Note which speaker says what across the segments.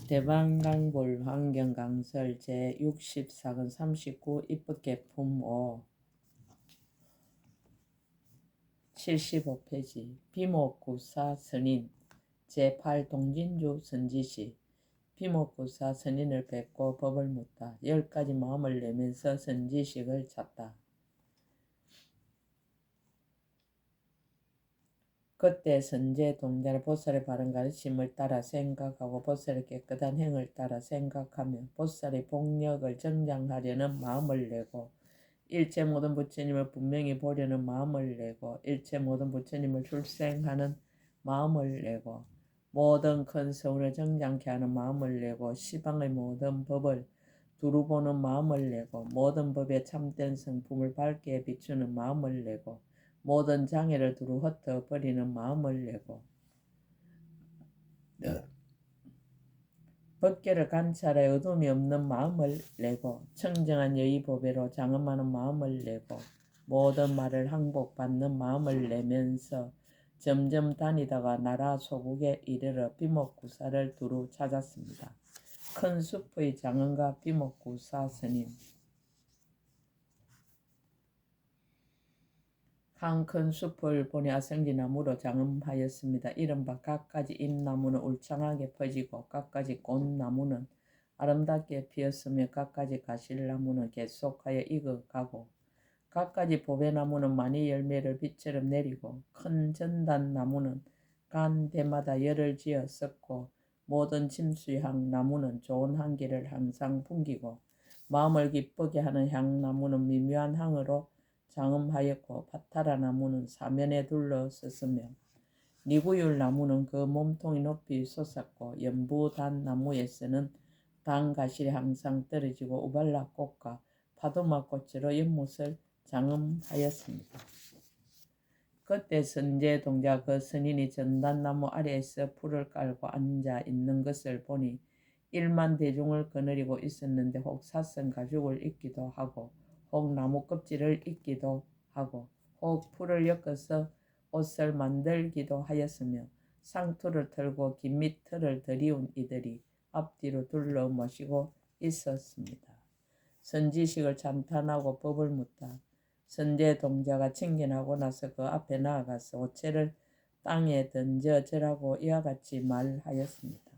Speaker 1: 대방강불 환경강설 제64권 39 입법개품 5 75페이지 비목구사 선인 제8 동진주 선지시 비목구사 선인을 뵙고 법을 묻다. 10가지 마음을 내면서 선지식을 찾다. 그때 선제 동자를 보살의 바른 가르침을 따라 생각하고 보살의 깨끗한 행을 따라 생각하며 보살의 복력을 정장하려는 마음을 내고 일체 모든 부처님을 분명히 보려는 마음을 내고 일체 모든 부처님을 출생하는 마음을 내고 모든 큰 서운을 정장케 하는 마음을 내고 시방의 모든 법을 두루 보는 마음을 내고 모든 법의 참된 성품을 밝게 비추는 마음을 내고 모든 장애를 두루 흩어버리는 마음을 내고 법계를 관찰해 어둠이 없는 마음을 내고 청정한 여의보배로 장엄하는 마음을 내고 모든 말을 항복받는 마음을 내면서 점점 다니다가 나라 소국에 이르러 비목구사를 두루 찾았습니다. 큰 숲의 장엄과 비목구사 스님. 한 큰 숲을 보니 아성지나무로 장엄하였습니다. 이른바 갖가지 잎나무는 울창하게 퍼지고 갖가지 꽃나무는 아름답게 피었으며 갖가지 가실나무는 계속하여 익어가고 갖가지 보배나무는 많이 열매를 빛처럼 내리고 큰 전단나무는 간 대마다 열을 지어 썩고 모든 침수향 나무는 좋은 향기를 항상 풍기고 마음을 기쁘게 하는 향나무는 미묘한 향으로 장엄하였고 파타라 나무는 사면에 둘러섰으며 니구율 나무는 그 몸통이 높이 솟았고 연부단 나무에서는 단 가실이 항상 떨어지고 우발라 꽃과 파도마 꽃으로 연못을 장엄하였습니다. 그때 선제 동자 그 선인이 전단나무 아래에서 풀을 깔고 앉아 있는 것을 보니 일만 대중을 거느리고 있었는데 혹 사선 가죽을 입기도 하고 혹 나무 껍질을 입기도 하고 혹 풀을 엮어서 옷을 만들기도 하였으며 상투를 털고 긴 밑털을 들이운 이들이 앞뒤로 둘러 모시고 있었습니다. 선지식을 찬탄하고 법을 묻다. 선제 동자가 칭견하고 나서 그 앞에 나아가서 오체를 땅에 던져 절하고 이와 같이 말하였습니다.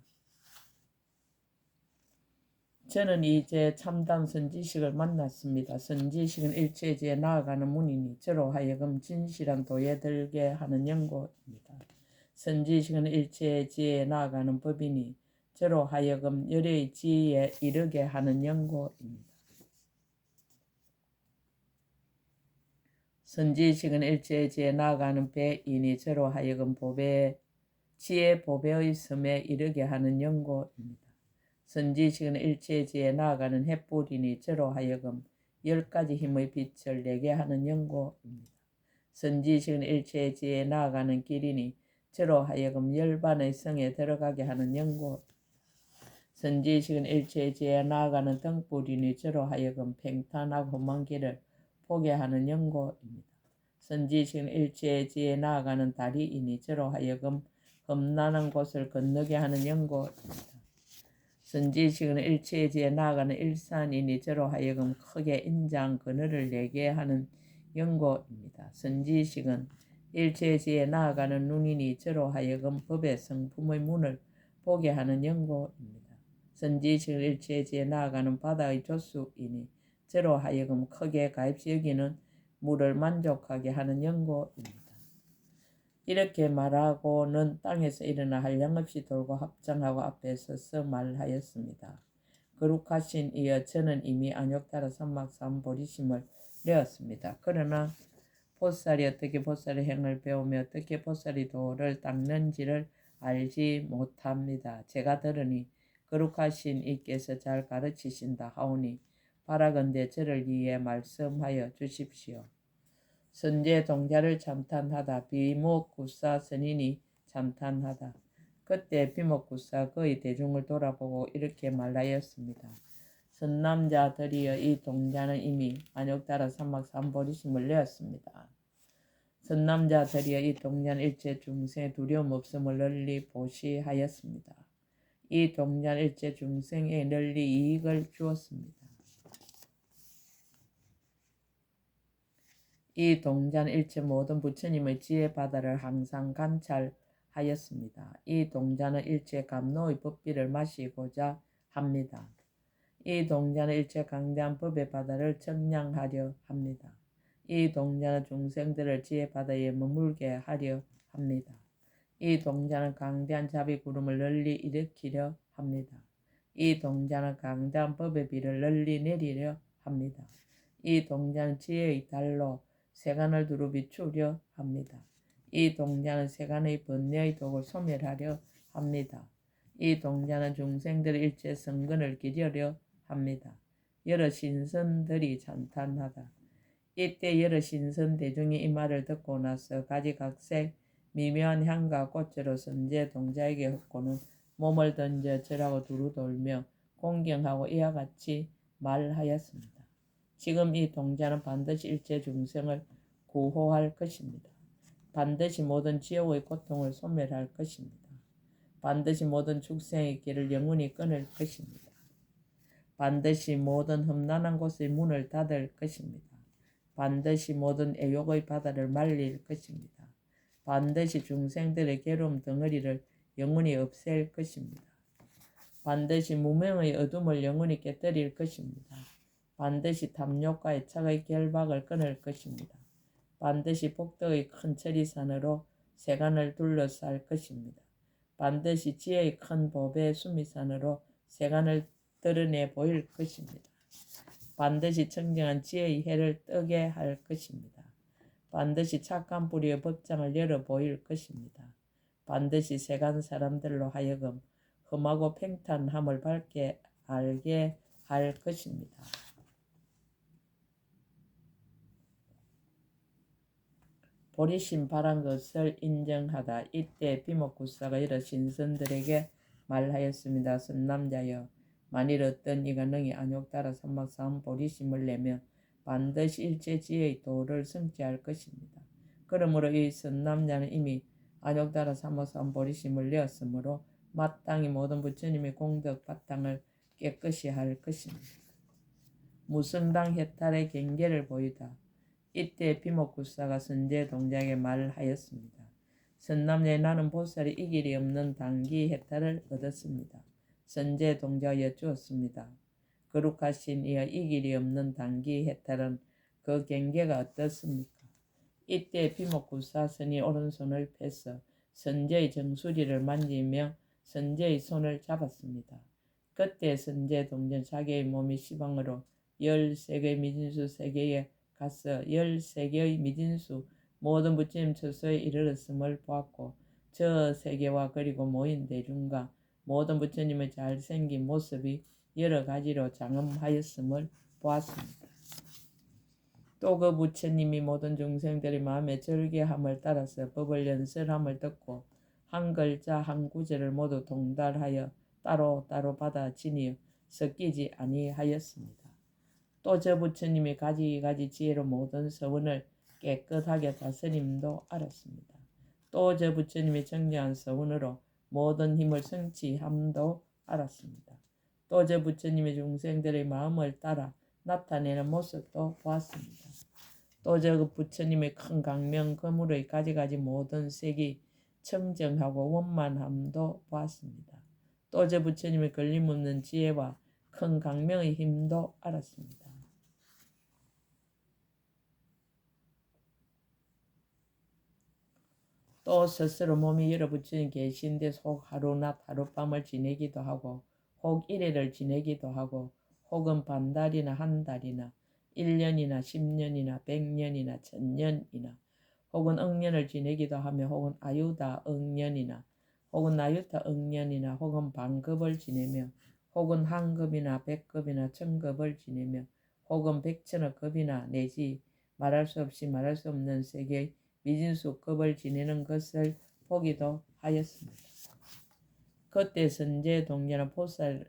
Speaker 1: 저는 이제 참담 선지식을 만났습니다. 선지식은 일체지에 나아가는 문이니 저로 하여금 진실한 도에 들게 하는 연고입니다. 선지식은 일체지에 나아가는 법이니 저로 하여금 열의 지혜에 이르게 하는 연고입니다. 선지식은 일체지에 나아가는 배이니 저로 하여금 지혜 보배의 섬에 이르게 하는 연고입니다. 선지식은 일체지에 나아가는 햇불이니 저로 하여금 10가지 힘의 빛을 내게 하는 연고입니다. 선지식은 일체지에 나아가는 길이니 저로 하여금 10반의 성에 들어가게 하는 연고입니다. 선지식은 일체지에 나아가는 등불이니 저로 하여금 평탄하고 험한 길을 보게 하는 연고입니다. 선지식은 일체지에 나아가는 다리이니 저로 하여금 험난한 곳을 건너게 하는 연고입니다. 선지식은 일체지에 나아가는 일산이니 저로 하여금 크게 인장 그늘을 내게 하는 연고입니다. 선지식은 일체지에 나아가는 눈이니 저로 하여금 법의 성품의 문을 보게 하는 연고입니다. 선지식은 일체지에 나아가는 바다의 조수이니 저로 하여금 크게 가입시 여기는 물을 만족하게 하는 연고입니다. 이렇게 말하고는 땅에서 일어나 한량없이 돌고 합장하고 앞에 서서 말하였습니다. 거룩하신 이여 저는 이미 안욕따라 삼막삼보리심을 내었습니다. 그러나 보살이 어떻게 보살의 행을 배우며 어떻게 보살이 도를 닦는지를 알지 못합니다. 제가 들으니 거룩하신 이께서 잘 가르치신다 하오니 바라건대 저를 위해 말씀하여 주십시오. 선제 동자를 참탄하다. 비목구사 선인이 참탄하다. 그때 비목구사 그의 대중을 돌아보고 이렇게 말하였습니다. 선남자들이여 이 동자는 이미 안욕따라 삼막삼보리심을 내었습니다. 선남자들이여 이 동자는 일체 중생의 두려움 없음을 널리 보시하였습니다. 이 동자는 일체 중생에 널리 이익을 주었습니다. 이 동자는 일체 모든 부처님의 지혜 바다를 항상 관찰하였습니다. 이 동자는 일체 감노의 법비를 마시고자 합니다. 이 동자는 일체 강대한 법의 바다를 청량하려 합니다. 이 동자는 중생들을 지혜 바다에 머물게 하려 합니다. 이 동자는 강대한 자비 구름을 널리 일으키려 합니다. 이 동자는 강대한 법의 비를 널리 내리려 합니다. 이 동자는 지혜의 달로 세간을 두루 비추려 합니다. 이 동자는 세간의 번뇌의 독을 소멸하려 합니다. 이 동자는 중생들의 일체 성근을 기려려 합니다. 여러 신선들이 찬탄하다. 이때 여러 신선 대중이 이 말을 듣고 나서 가지각색 미묘한 향과 꽃으로 선제 동자에게 흩고는 몸을 던져 절하고 두루 돌며 공경하고 이와 같이 말하였습니다. 지금 이 동자는 반드시 일체 중생을 구호할 것입니다. 반드시 모든 지옥의 고통을 소멸할 것입니다. 반드시 모든 축생의 길을 영원히 끊을 것입니다. 반드시 모든 험난한 곳의 문을 닫을 것입니다. 반드시 모든 애욕의 바다를 말릴 것입니다. 반드시 중생들의 괴로움 덩어리를 영원히 없앨 것입니다. 반드시 무명의 어둠을 영원히 깨뜨릴 것입니다. 반드시 탐욕과 애착의 결박을 끊을 것입니다. 반드시 복덕의 큰 천리산으로 세간을 둘러쌀 것입니다. 반드시 지혜의 큰 법의 수미산으로 세간을 드러내 보일 것입니다. 반드시 청정한 지혜의 해를 뜨게 할 것입니다. 반드시 착한 뿌리의 법장을 열어 보일 것입니다. 반드시 세간 사람들로 하여금 험하고 팽탄함을 밝게 알게 할 것입니다. 보리심 바란 것을 인정하다. 이때 비목구사가 여러 신선들에게 말하였습니다. 선남자여, 만일 어떤 이가 능히 안욕 따라 삼막사한 보리심을 내면 반드시 일체 지혜의 도를 성취할 것입니다. 그러므로 이 선남자는 이미 안욕 따라 삼막사한 보리심을 내었으므로 마땅히 모든 부처님의 공덕 바탕을 깨끗이 할 것입니다. 무성당 해탈의 경계를 보이다. 이때 비목구사가 선제 동자에게 말하였습니다. 선남자에 나는 보살이 이 길이 없는 단기 해탈을 얻었습니다. 선제 동자가 여쭈었습니다. 거룩하신 이여, 이 길이 없는 단기 해탈은 그 경계가 어떻습니까? 이때 비목구사 선이 오른손을 펴서 선제의 정수리를 만지며 선제의 손을 잡았습니다. 그때 선제 동자는 자기의 몸이 시방으로 13개의 미진수 세계에 가서 13개의 미진수 모든 부처님 처소에 이르렀음을 보았고, 저 세계와 그리고 모인 대중과 모든 부처님의 잘생긴 모습이 여러 가지로 장엄하였음을 보았습니다. 또 그 부처님이 모든 중생들의 마음의 절개함을 따라서 법을 연설함을 듣고 한 글자 한 구절을 모두 동달하여 따로따로 받아지니 섞이지 아니하였습니다. 또 저 부처님이 가지가지 지혜로 모든 서원을 깨끗하게 다스림도 알았습니다. 또 저 부처님이 정정한 서원으로 모든 힘을 성취함도 알았습니다. 또 저 부처님이 중생들의 마음을 따라 나타내는 모습도 보았습니다. 또 저 부처님의 큰 강명 거물의 가지가지 모든 색이 청정하고 원만함도 보았습니다. 또 저 부처님의 걸림없는 지혜와 큰 강명의 힘도 알았습니다. 또 스스로 몸이 여러 부처님 계신데 혹 하루낮 하룻밤을 지내기도 하고 혹 일해를 지내기도 하고 혹은 반달이나 한 달이나 1년이나 10년이나 100년이나 1000년이나 혹은 억년을 지내기도 하며 혹은 아유다 억년이나 혹은 나유타 억년이나 혹은 반급을 지내며 혹은 한급이나 100급이나 1000급을 지내며 혹은 100천억 급이나 내지 말할 수 없이 말할 수 없는 세계의 미진수급을 지내는 것을 보기도 하였습니다. 그때 선제 동자는 보살의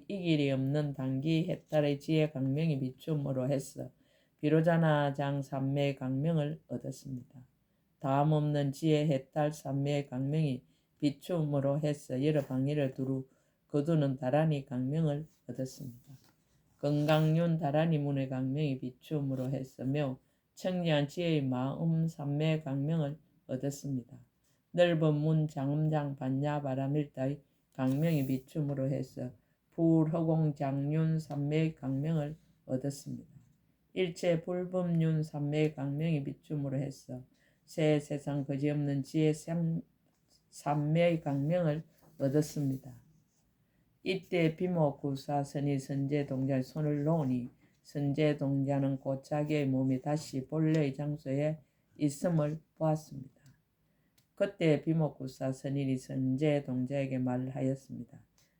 Speaker 1: 이 길이 없는 단기 해탈의 지혜 강명이 비춤으로 해서 비로자나장 삼매의 강명을 얻었습니다. 다음 없는 지혜 해탈 삼매의 강명이 비춤으로 해서 여러 방위를 두루 거두는 다란이 강명을 얻었습니다. 건강륜 다란이 문의 강명이 비춤으로 했으며 청량한 지혜의 마음 삼매 강명을 얻었습니다. 넓은 문 장음장 반야 바라밀다의 강명이 비춤으로 해서 불허공 장륜 삼매의 강명을 얻었습니다. 일체 불법륜 삼매의 강명이 비춤으로 해서 새 세상 거지없는 지혜 삼매의 강명을 얻었습니다. 이때 비모구사선이 선제동자의 손을 놓으니 선제동자는 곧 자기의 몸이 다시 본래의 장소에 있음을 보았습니다. 그때 비모구사 선인이 선제동자에게 말하였습니다.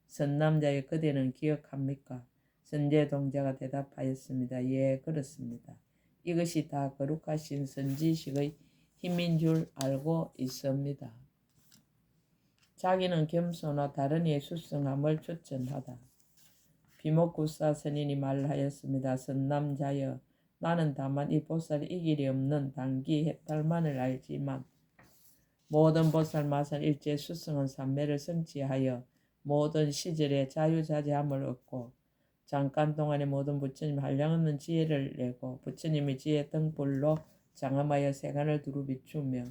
Speaker 1: 선남자여 그대는 기억합니까? 선제동자가 대답하였습니다. 예, 그렇습니다. 이것이 다 거룩하신 선지식의 힘인 줄 알고 있습니다. 자기는 겸손하 다른 이의 수승함을 추천하다. 비목구사 선인이 말하였습니다. 선남자여 나는 다만 이 보살이 이길이 없는 단기 해탈만을 알지만 모든 보살 마산 일제 수승은 삼매를 성취하여 모든 시절에 자유자재함을 얻고 잠깐 동안에 모든 부처님 한량없는 지혜를 내고 부처님의 지혜 등불로 장엄하여 세간을 두루 비추며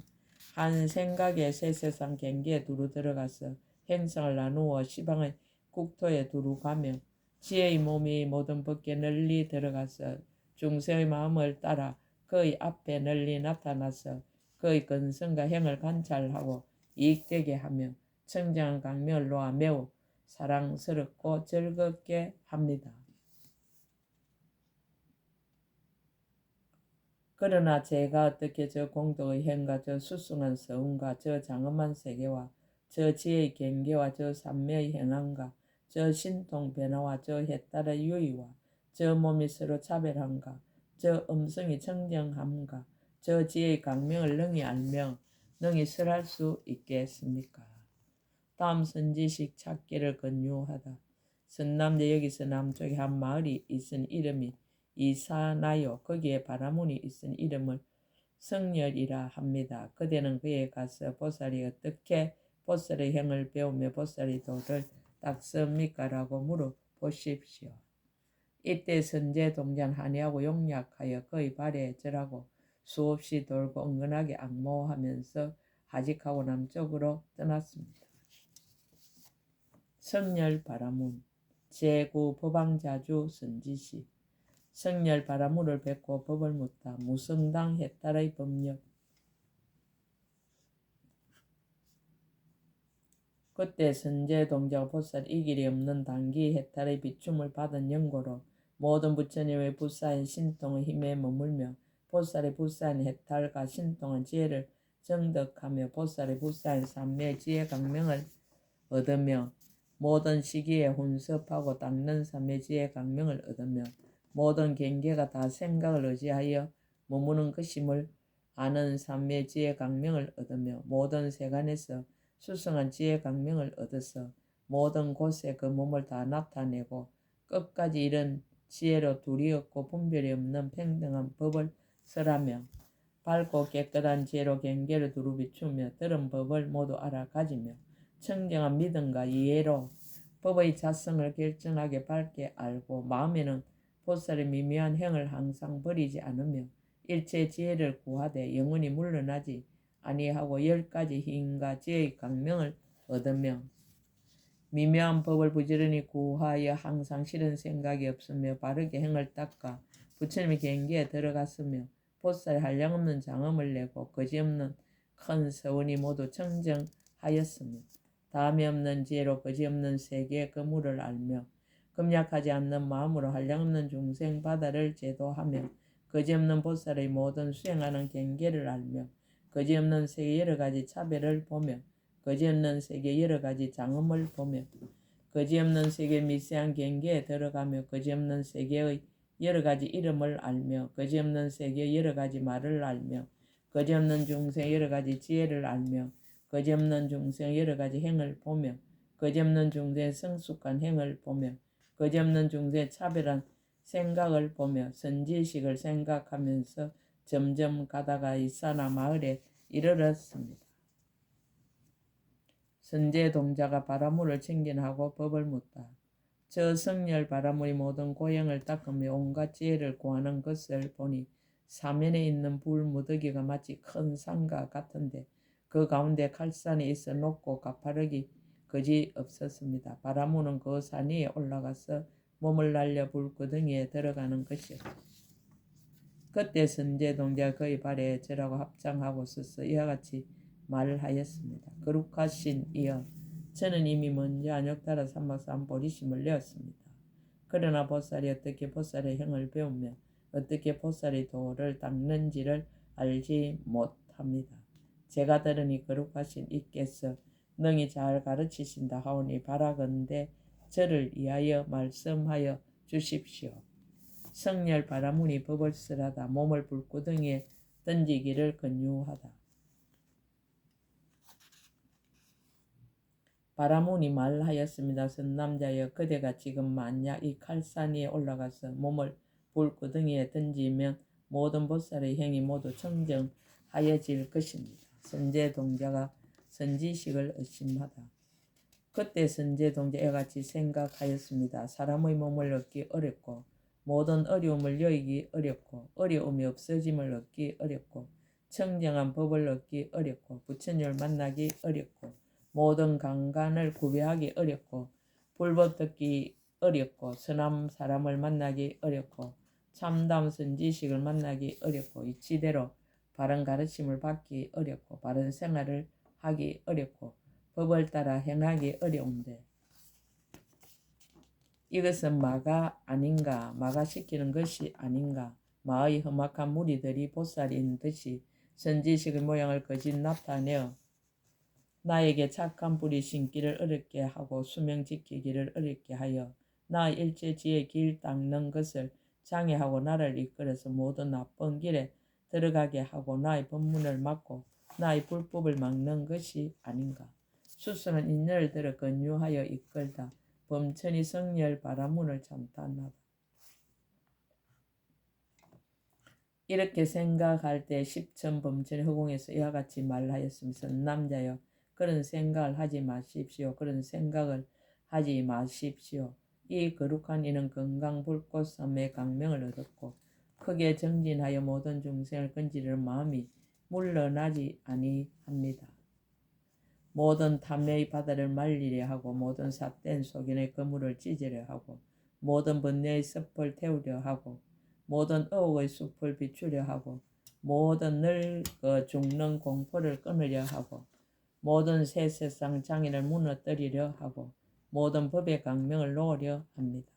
Speaker 1: 한 생각에 새 세상 경계에 두루 들어가서 행성을 나누어 시방의 국토에 두루 가며 지혜의 몸이 모든 법계 널리 들어가서 중생의 마음을 따라 그의 앞에 널리 나타나서 그의 근성과 행을 관찰하고 이익되게 하며 청정한 강명을 놓아 매우 사랑스럽고 즐겁게 합니다. 그러나 제가 어떻게 저 공덕의 행과 저 수승한 서운과 저 장엄한 세계와 저 지혜의 경계와 저 삼매의 행함과 저 신통 변화와 저 해탈의 유의와 저 몸이 서로 차별함과 저 음성이 청정함과 저 지혜의 강명을 능히 알며 능히 설할 수 있겠습니까? 다음 선지식 찾기를 권유하다. 선남대 여기서 남쪽에 한 마을이 있은 이름이 이사나요. 거기에 바라문이 있은 이름을 성렬이라 합니다. 그대는 그에 가서 보살이 어떻게 보살의 행을 배우며 보살의 도를 닦습니까? 라고 물어보십시오. 이때 선제동자는 한이하고 용약하여 그의 발에 절하고 수없이 돌고 은근하게 악모하면서 하직하고 남쪽으로 떠났습니다. 성렬 바라문 제9 법왕자주 선지시 성렬 바라문을 뵙고 법을 묻다. 무성당 해탈의 법력. 그때 선제동자가 보살 이길이 없는 단기 해탈의 비춤을 받은 연고로 모든 부처님의 불사인 신통의 힘에 머물며 보살의 불사인 해탈과 신통한 지혜를 정덕하며 보살의 불사인 삼매 지혜 강명을 얻으며 모든 시기에 혼섭하고 닦는 삼매 지혜 강명을 얻으며 모든 경계가 다 생각을 의지하여 머무는 것임을 아는 삼매 지혜 강명을 얻으며 모든 세간에서 수승한 지혜 강명을 얻어서 모든 곳에 그 몸을 다 나타내고 끝까지 이른 지혜로 둘이 없고 분별이 없는 평등한 법을 설하며 밝고 깨끗한 지혜로 경계를 두루 비추며 들은 법을 모두 알아가지며 청정한 믿음과 이해로 법의 자성을 결정하게 밝게 알고 마음에는 보살의 미묘한 행을 항상 버리지 않으며 일체 지혜를 구하되 영원히 물러나지 아니하고 10가지 힘과 지혜의 강명을 얻으며 미묘한 법을 부지런히 구하여 항상 싫은 생각이 없으며 바르게 행을 닦아 부처님의 경계에 들어갔으며 보살의 한량없는 장엄을 내고 거지없는 큰 서원이 모두 청정하였으며 다음이 없는 지혜로 거지없는 세계의 그물을 알며 금약하지 않는 마음으로 한량없는 중생 바다를 제도하며 거지없는 보살의 모든 수행하는 경계를 알며 거지없는 세계 여러가지 차별을 보며 거지없는 세계 여러가지 장엄을 보며 거지없는 세계 미세한 경계에 들어가며 거지없는 세계의 여러가지 이름을 알며 거지없는 세계 여러가지 말을 알며 거지없는 중생 여러가지 지혜를 알며 거지없는 중생 여러가지 행을 보며 거지없는 중생의 성숙한 행을 보며 거지없는 중생의 차별한 생각을 보며 선지식을 생각하면서 점점 가다가 이사나 마을에 이르렀습니다. 선제 동자가 바라문을 챙긴하고 법을 묻다. 저 성렬 바라문이 모든 고행을 닦으며 온갖 지혜를 구하는 것을 보니 사면에 있는 불 무더기가 마치 큰 산과 같은데 그 가운데 칼산이 있어 높고 가파르기 그지 없었습니다. 바라문은 그 산 위에 올라가서 몸을 날려 불구덩이에 들어가는 것이었다. 그때 선제동자가 그의 발에 절하고 합장하고 서서 이와 같이 말하였습니다. 거룩하신 이여, 저는 이미 먼저 안욕따라 삼박산 보리심을 내었습니다. 그러나 보살이 어떻게 보살의 형을 배우며 어떻게 보살의 도를 닦는지를 알지 못합니다. 제가 들으니 거룩하신 이께서 능히 잘 가르치신다 하오니 바라건대 저를 위하여 말씀하여 주십시오. 성렬 바라문이 법을 쓰라다 몸을 불구덩이에 던지기를 권유하다. 바라문이 말하였습니다. 선남자여, 그대가 지금 만약 이 칼산 위에 올라가서 몸을 불구덩이에 던지면 모든 보살의 행위 모두 청정하여질 것입니다. 선제동자가 선지식을 의심하다. 그때 선제동자가 이같이 생각하였습니다. 사람의 몸을 얻기 어렵고 모든 어려움을 여기기 어렵고 어려움이 없어짐을 얻기 어렵고 청정한 법을 얻기 어렵고 부처님을 만나기 어렵고 모든 강간을 구별하기 어렵고 불법 듣기 어렵고 선한 사람을 만나기 어렵고 참담 선지식을 만나기 어렵고 이치대로 바른 가르침을 받기 어렵고 바른 생활을 하기 어렵고 법을 따라 행하기 어려운데 이것은 마가 아닌가, 마가시키는 것이 아닌가, 마의 험악한 무리들이 보살인 듯이 선지식의 모양을 거짓 나타내어 나에게 착한 뿌리 심기를 어렵게 하고 수명 지키기를 어렵게 하여 나의 일체 지혜 길 닦는 것을 장애하고 나를 이끌어서 모든 나쁜 길에 들어가게 하고 나의 법문을 막고 나의 불법을 막는 것이 아닌가. 수선한 인연을 들어 권유하여 이끌다. 범천이 성렬 바라문을 찬탄하다. 이렇게 생각할 때 십천 범천이 허공에서 이와 같이 말하였습니다. 남자여, 그런 생각을 하지 마십시오. 그런 생각을 하지 마십시오. 이 거룩한 이는 건강 불꽃 섬의 강명을 얻었고 크게 정진하여 모든 중생을 건지려는 마음이 물러나지 아니합니다. 모든 탐욕의 바다를 말리려 하고 모든 삿된 속인의 그물을 찢으려 하고 모든 번뇌의 섭을 태우려 하고 모든 의혹의 숲을 비추려 하고 모든 늙어 죽는 공포를 끊으려 하고 모든 새 세상 장애를 무너뜨리려 하고 모든 법의 강명을 놓으려 합니다.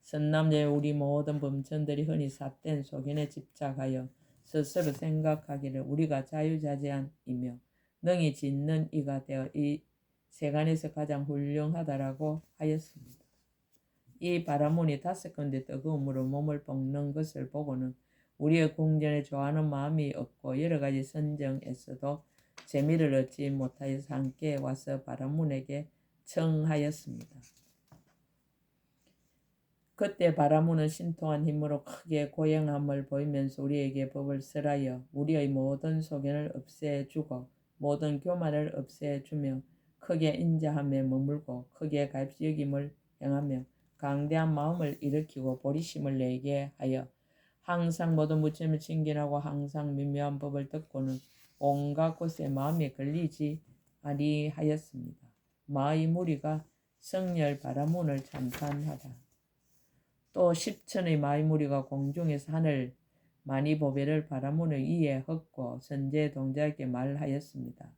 Speaker 1: 선남자의 우리 모든 범천들이 흔히 삿된 속인에 집착하여 스스로 생각하기를 우리가 자유자재한 이며 능히 짓는 이가 되어 이 세간에서 가장 훌륭하다라고 하였습니다. 이 바라문이 5군데 뜨거움으로 몸을 볶는 것을 보고는 우리의 궁전에 좋아하는 마음이 없고 여러 가지 선정에서도 재미를 얻지 못하여서 함께 와서 바라문에게 청하였습니다. 그때 바라문은 신통한 힘으로 크게 고행함을 보이면서 우리에게 법을 설하여 우리의 모든 소견을 없애주고 모든 교만을 없애주며 크게 인자함에 머물고 크게 가입여김을 행하며 강대한 마음을 일으키고 보리심을 내게 하여 항상 모든 무침을 칭견하고 항상 미묘한 법을 듣고는 온갖 곳에 마음이 걸리지 아니하였습니다. 마의 무리가 성렬 바라문을 찬탄하다. 또 10천의 마의 무리가 공중에서 하늘 많이 보배를 바라문을 위에 헛고 선제 동자에게 말하였습니다.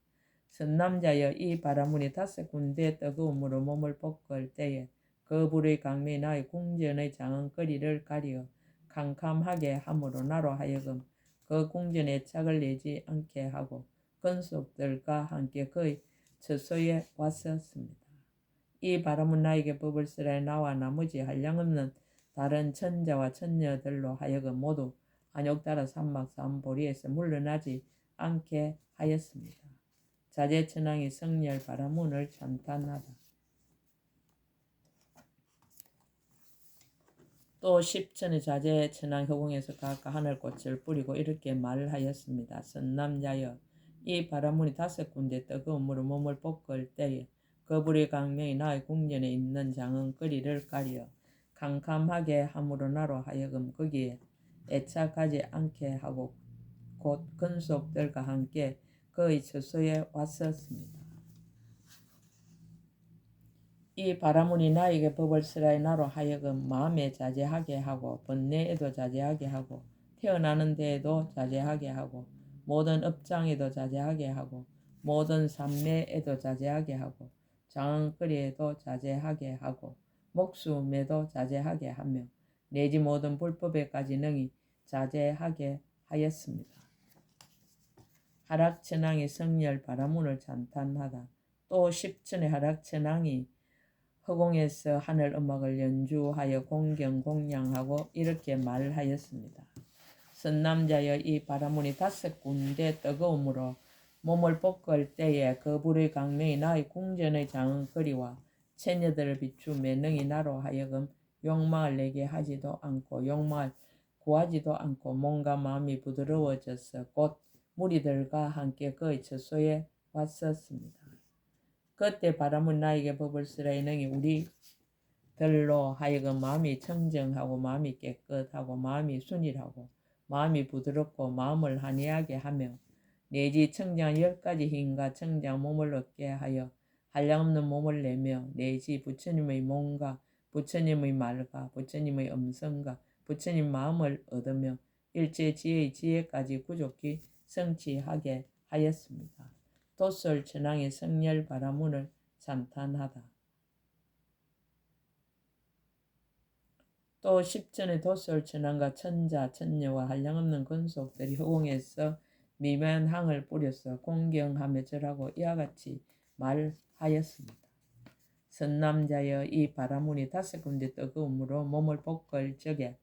Speaker 1: 선남자여, 이 바라문이 5군데 뜨거움으로 몸을 볶을 때에 그 불의 강명이 나의 궁전의 장언거리를 가리어 캄캄하게 함으로 나로 하여금 그 궁전에 착을 내지 않게 하고 건속들과 함께 그의 처소에 왔었습니다. 이 바람은 나에게 법을 쓰라 나와 나머지 한량없는 다른 천자와 천녀들로 하여금 모두 안욕따라 삼막삼보리에서 물러나지 않게 하였습니다. 자제천왕이 성렬 바라문을 찬탄하다. 또 10천의 자제천왕 허공에서 각각 하늘꽃을 뿌리고 이렇게 말하였습니다. 선남자여, 이 바라문이 5군데 뜨거움으로 몸을 볶을 때에 그 불의 강명이 나의 궁전에 있는 장흥거리를 가려 캄캄하게 함으로 나로 하여금 거기에 애착하지 않게 하고 곧 근속들과 함께 그의 처소에 왔었습니다. 이 바라문이 나에게 법을 쓰라이 나로 하여금 마음에 자제하게 하고 번뇌에도 자제하게 하고 태어나는 데에도 자제하게 하고 모든 업장에도 자제하게 하고 모든 산매에도 자제하게 하고 장흥거리에도 자제하게 하고 목숨에도 자제하게 하며 내지 모든 불법에까지 능히 자제하게 하였습니다. 하락천왕이 성렬 바라문을 찬탄하다. 또 십천의 하락천왕이 허공에서 하늘 음악을 연주하여 공경 공양하고 이렇게 말하였습니다. 선남자여 이 바라문이 5군데 뜨거움으로 몸을 볶을 때에 그 불의 강명이 나의 궁전의 장흥거리와 처녀들을 비추며 능히 나로 하여금 욕망을 내게 하지도 않고 욕망을 구하지도 않고 몸과 마음이 부드러워져서 곧 무리들과 함께 그의 처소에 왔었습니다. 그때 바라문 나에게 법을 쓰라이 능히 우리들로 하여금 마음이 청정하고 마음이 깨끗하고 마음이 순일하고 마음이 부드럽고 마음을 한이하게 하며 내지 청정한 10가지 힘과 청정한 몸을 얻게 하여 한량없는 몸을 내며 내지 부처님의 몸과 부처님의 말과 부처님의 음성과 부처님 마음을 얻으며 일체 지혜의 지혜까지 구족히 성취하게 하였습니다. 도솔 천왕의 성렬 바라문을 찬탄하다. 또 십천의 도솔 천왕과 천자 천녀와 한량없는 근속들이 허공에서 미묘한 향을 뿌려서 공경하며 절하고 이와 같이 말하였습니다. 선남자여 이 바라문이 5군데 뜨거움으로 몸을 볶을 적에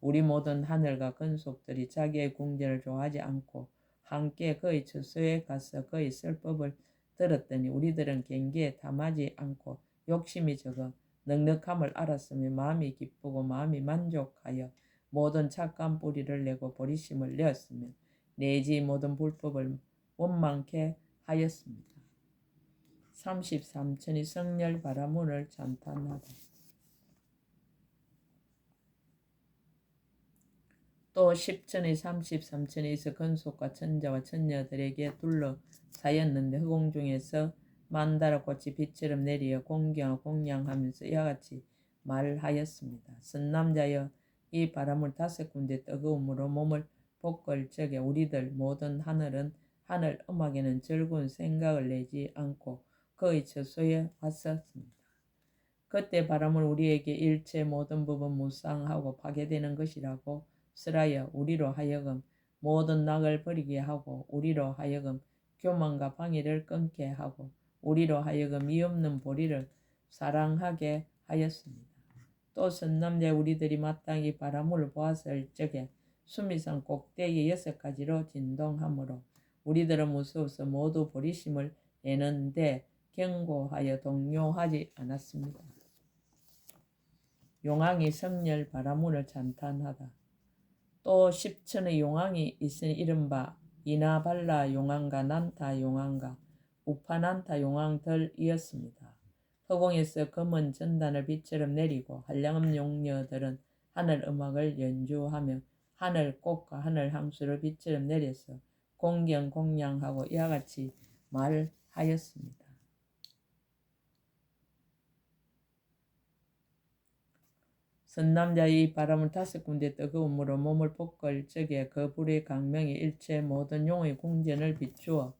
Speaker 1: 우리 모든 하늘과 근속들이 자기의 궁전을 좋아하지 않고 함께 그의 처소에 가서 그의 설법을 들었더니 우리들은 경계에 탐하지 않고 욕심이 적어 넉넉함을 알았으며 마음이 기쁘고 마음이 만족하여 모든 착한 뿌리를 내고 보리심을 내었으며 내지 모든 불법을 원망케 하였습니다. 33천이 성렬 바라문을 찬탄하다. 또 10천의 33천에서 근속과 천자와 천녀들에게 둘러싸였는데 허공 중에서 만다라 꽃이 빛처럼 내리어 공경하고 공양하면서 이와 같이 말하였습니다. 선남자여 이 바람을 5군데 뜨거움으로 몸을 볶을 적에 우리들 모든 하늘은 하늘 음악에는 즐거운 생각을 내지 않고 그의 처소에 왔었습니다. 그때 바람은 우리에게 일체 모든 법은 무상하고 파괴되는 것이라고 쓰라여 우리로 하여금 모든 낙을 버리게 하고 우리로 하여금 교만과 방해를 끊게 하고 우리로 하여금 이없는 보리를 사랑하게 하였습니다. 또 선남자 우리들이 마땅히 바람을 보았을 적에 수미산 꼭대기 6가지로 진동하므로 우리들은 무서워서 모두 보리심을 내는데 경고하여 동요하지 않았습니다. 용왕이 성렬 바라문을 찬탄하다. 또 10천의 용왕이 있으니 이른바 이나발라 용왕과 난타 용왕과 우파난타 용왕들이었습니다. 허공에서 검은 전단을 빛처럼 내리고 한량없는 용녀들은 하늘 음악을 연주하며 하늘 꽃과 하늘 향수를 빛처럼 내려서 공경 공양하고 이와 같이 말하였습니다. 선남자의 바람을 5군데 뜨거움으로 몸을 볶을 적에 그 불의 강명이 일체 모든 용의 궁전을 비추어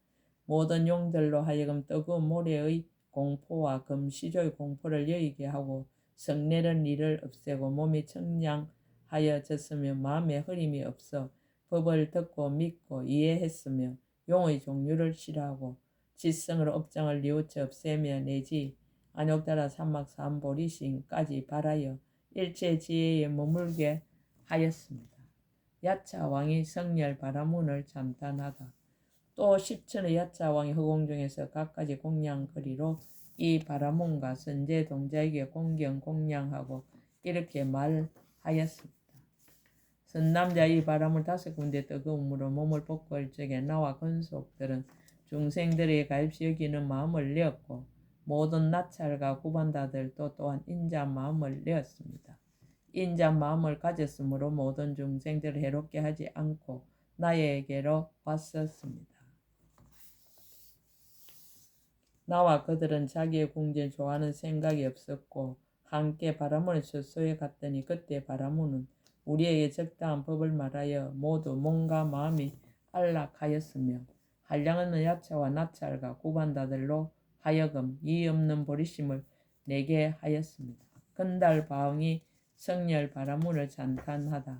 Speaker 1: 모든 용들로 하여금 뜨거운 모래의 공포와 금시조의 공포를 여의게 하고 성내는 이를 없애고 몸이 청량하여졌으며 마음에 흐림이 없어 법을 듣고 믿고 이해했으며 용의 종류를 싫어하고 지성으로 업장을 뉘우쳐 없애며 내지 안욕따라 삼막 삼보리신까지 바라여 일체 지혜에 머물게 하였습니다. 야차 왕이 성렬 바라문을 찬탄하다. 또 10천의 야차 왕이 허공 중에서 각가지 공양거리로 이 바라문과 선제 동자에게 공경 공양하고 이렇게 말하였습니다. 선남자 이 바람을 5군데 뜨거움으로 몸을 볶을 적에 나와 근속들은 중생들의 가입시 여기는 마음을 내었고 모든 나찰과 구반다들도 또한 인자한 마음을 내었습니다. 인자한 마음을 가졌으므로 모든 중생들을 해롭게 하지 않고 나에게로 왔었습니다. 나와 그들은 자기의 궁전을 좋아하는 생각이 없었고 함께 바라문의 처소에 갔더니 그때 바라문은 우리에게 적당한 법을 말하여 모두 몸과 마음이 안락하였으며 한량없는 야차와 나찰과 구반다들로 하여금 이의 없는 보리심을 내게 하였습니다. 건달바왕이 성렬 바라문을 찬탄하다.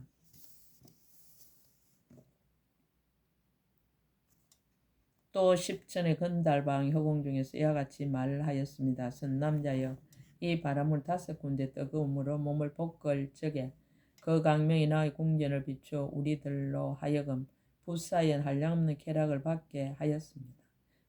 Speaker 1: 또 십천의 건달바왕이 허공 중에서 이와 같이 말하였습니다. 선남자여, 이 바람을 5군데 뜨거움으로 몸을 볶을 적에 그 강명이 나의 궁전을 비추어 우리들로 하여금 부사연 한량없는 쾌락을 받게 하였습니다.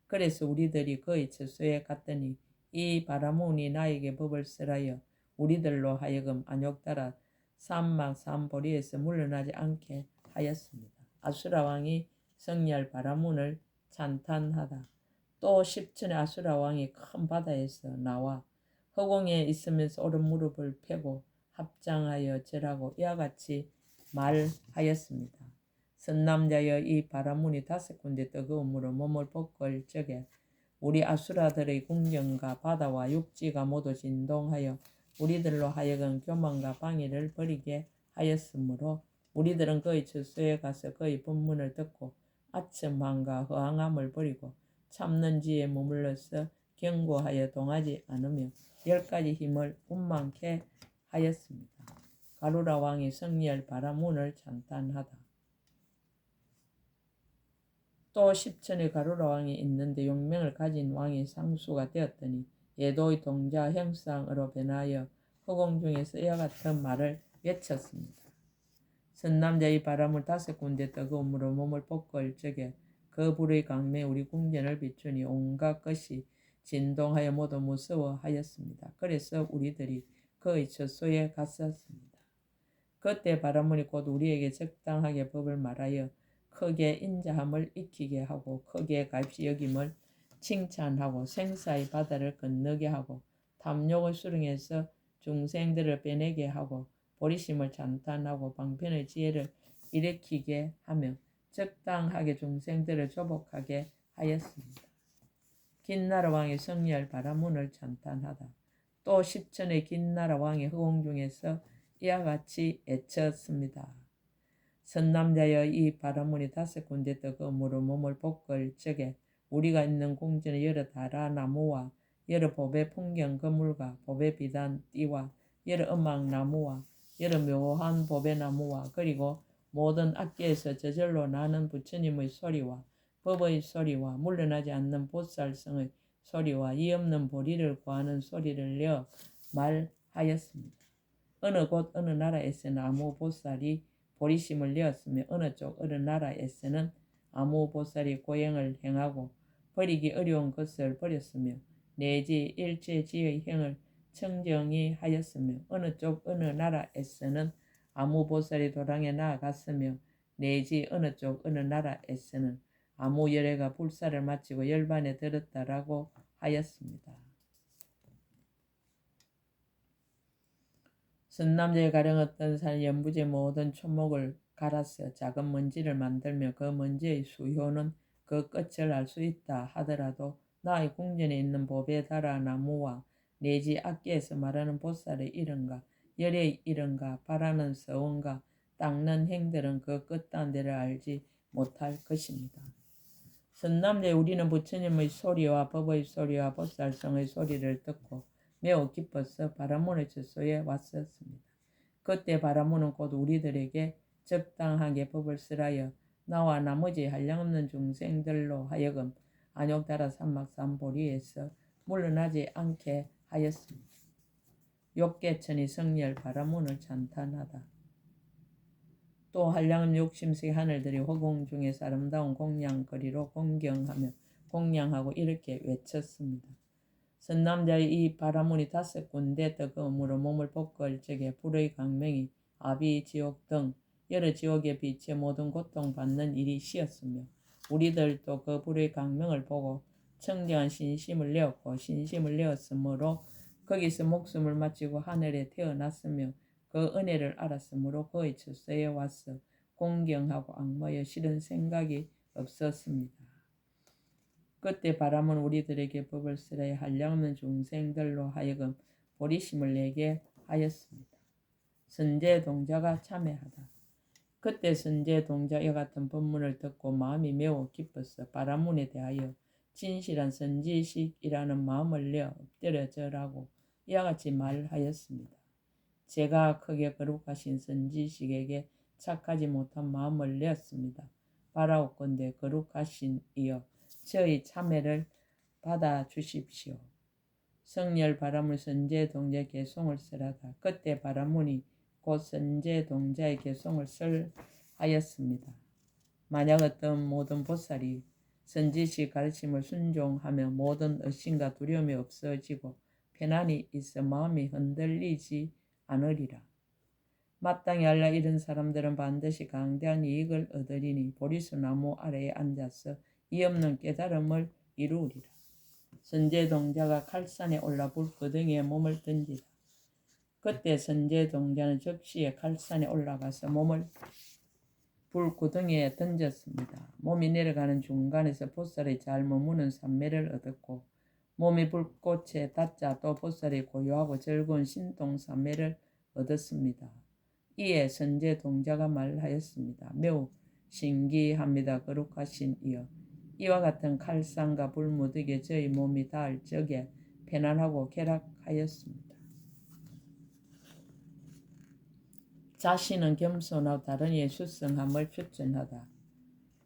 Speaker 1: 그래서 우리들이 그의 처소에 갔더니 이 바라문이 나에게 법을 쓰라여 우리들로 하여금 안욕따라 산막 산보리에서 물러나지 않게 하였습니다. 아수라왕이 성리할 바라문을 찬탄하다. 또 십천의 아수라왕이 큰 바다에서 나와 허공에 있으면서 오른 무릎을 펴고 합장하여 절하고 이와 같이 말하였습니다. 선남자여, 이 바라문이 5군데 뜨거움으로 몸을 볶을 적에 우리 아수라들의 궁전과 바다와 육지가 모두 진동하여 우리들로 하여금 교만과 방해를 벌이게 하였으므로 우리들은 그의 처소에 가서 그의 법문을 듣고 아첨함과 허황함을 버리고 참는 지에 머물러서 경고하여 동하지 않으며 10가지 힘을 운만케 하였습니다. 가루라 왕이 성리할 바라문을 찬탄하다. 또 십천의 가루라 왕이 있는데 용명을 가진 왕이 상수가 되었더니 예도의 동자 형상으로 변하여 허공 중에서 이와 같은 말을 외쳤습니다. 선남자의 바람을 5군데 뜨거움으로 몸을 볶을 적에 그 불의 강매 우리 궁전을 비추니 온갖 것이 진동하여 모두 무서워하였습니다. 그래서 우리들이 그의 처소에 갔었습니다. 그때 바라문이 곧 우리에게 적당하게 법을 말하여 크게 인자함을 익히게 하고 크게 가입시 여김을 칭찬하고 생사의 바다를 건너게 하고 탐욕의 수렁에서 중생들을 빼내게 하고 보리심을 찬탄하고 방편의 지혜를 일으키게 하며 적당하게 중생들을 조복하게 하였습니다. 긴나라 왕의 성리할 바라문을 찬탄하다. 또 십천의 긴나라 왕의 허공 중에서 이와 같이 외쳤습니다. 선남자여, 이 바라문이 5군데 뜨거움으로 몸을 볶을 적에 우리가 있는 궁전의 여러 다라 나무와 여러 보배 풍경 거물과 보배 비단 띠와 여러 음악 나무와 여러 묘한 보배 나무와 그리고 모든 악기에서 저절로 나는 부처님의 소리와 법의 소리와 물러나지 않는 보살성의 소리와 이 없는 보리를 구하는 소리를 내어 말하였습니다. 어느 곳 어느 나라에서는 아무 보살이 보리심을 내었으며 어느 쪽 어느 나라에서는 아무 보살이 고행을 행하고 버리기 어려운 것을 버렸으며 내지 일체지의 행을 청정히 하였으며 어느 쪽 어느 나라에서는 아무 보살이 도랑에 나아갔으며 내지 어느 쪽 어느 나라에서는 아무 열애가 불사를 마치고 열반에 들었다라고 하였습니다. 선남자의 가령 어떤 산이 연부제 모든 초목을 갈아서 작은 먼지를 만들며 그 먼지의 수효는 그 끝을 알 수 있다 하더라도 나의 궁전에 있는 보배 다라 나무와 내지 악기에서 말하는 보살의 이름과 열의 이름과 바라는 서원과 닦는 행들은 그 끝단대를 알지 못할 것입니다. 선남자의 우리는 부처님의 소리와 법의 소리와 보살성의 소리를 듣고 매우 기뻐서 바라문의 처소에 왔었습니다. 그때 바라문은 곧 우리들에게 적당하게 법을 쓰라여 나와 나머지 한량없는 중생들로 하여금 안욕따라 산막산보리에서 물러나지 않게 하였습니다. 욕계천이 성리할 바라문을 찬탄하다. 또 한량없는 욕심스의 하늘들이 허공 중에서 아름다운 공양거리로 공양하고 이렇게 외쳤습니다. 선남자의 이 바라문이 5군데 뜨거움으로 몸을 볶을 적에 불의 강명이 아비, 지옥 등 여러 지옥의 빛에 모든 고통받는 일이 시었으며 우리들도 그 불의 강명을 보고 청정한 신심을 내었고 신심을 내었으므로 거기서 목숨을 마치고 하늘에 태어났으며 그 은혜를 알았으므로 그의 처소에 와서 공경하고 악마여 싫은 생각이 없었습니다. 그때 바람은 우리들에게 법을 쓰려 한량없는 중생들로 하여금 보리심을 내게 하였습니다. 선제 동자가 참회하다. 그때 선제 동자 이와 같은 법문을 듣고 마음이 매우 기뻤어 바라문에 대하여 진실한 선지식이라는 마음을 내어 엎드려 절하고 이와 같이 말하였습니다. 제가 크게 거룩하신 선지식에게 착하지 못한 마음을 내었습니다. 바라옵건대 거룩하신 이여 저희 참회를 받아주십시오. 성렬 바라문 선제 동자의 개송을 쓰라다. 그때 바라문이 곧 선제 동자의 개송을 하였습니다. 만약 어떤 모든 보살이 선지식 가르침을 순종하며 모든 의심과 두려움이 없어지고 편안히 있어 마음이 흔들리지 않으리라. 마땅히 알라 이런 사람들은 반드시 강대한 이익을 얻으리니 보리수 나무 아래에 앉아서 이 없는 깨달음을 이루리라. 선제 동자가 칼산에 올라 불구덩이에 몸을 던지라. 그때 선제 동자는 즉시에 칼산에 올라가서 몸을 불구덩이에 던졌습니다. 몸이 내려가는 중간에서 보살이 잘 머무는 산매를 얻었고 몸이 불꽃에 닿자 또 보살이 고요하고 즐거운 신통산매를 얻었습니다. 이에 선제 동자가 말하였습니다. 매우 신기합니다. 거룩하신 이여 이와 같은 칼산과 불무득에 저희 몸이 닿을 적에 편안하고 쾌락하였습니다. 자신은 겸손하고 다른 이의 수성함을 추천하다.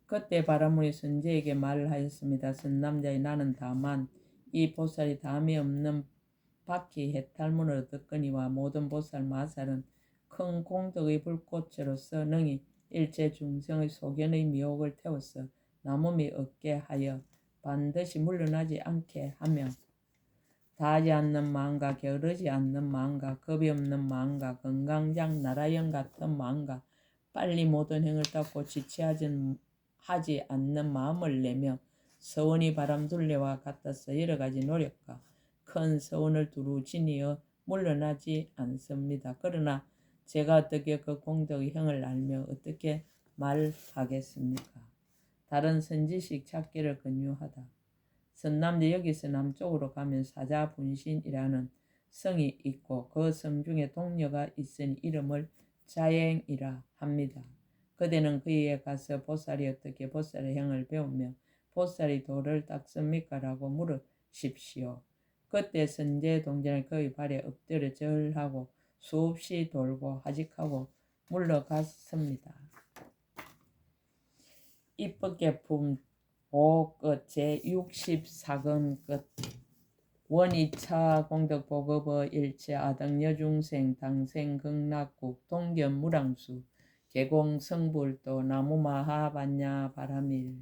Speaker 1: 그때 바라문이 선제에게 말하였습니다. 선남자의 나는 다만 이 보살이 다음이 없는 바퀴 해탈문을 얻었거니와 모든 보살 마살은 큰 공덕의 불꽃으로서 능히 일체 중생의 소견의 미혹을 태워서 남음이 없게 하여 반드시 물러나지 않게 하며 다하지 않는 마음과 게으르지 않는 마음과 겁이 없는 마음과 건강장 나라영 같은 마음과 빨리 모든 행을 닦고 지체하지 않는 마음을 내며 서원이 바람둘레와 같아서 여러가지 노력과 큰 서원을 두루 지니어 물러나지 않습니다. 그러나 제가 어떻게 그 공덕의 형을 알며 어떻게 말하겠습니까? 다른 선지식 찾기를 권유하다. 선남대 여기서 남쪽으로 가면 사자분신이라는 성이 있고 그 성 중에 동녀가 있으니 이름을 자행이라 합니다. 그대는 그에 가서 보살이 어떻게 보살의 행을 배우며 보살이 도를 닦습니까? 라고 물으십시오. 그때 선제 동자는 그의 발에 엎드려 절하고 수없이 돌고 하직하고 물러갔습니다. 입법계품 5끝 제64권 끝 원이차 공덕보급의 일체 아당여중생 당생극락국 동견무랑수 개공성불도 나무마하반야 바라밀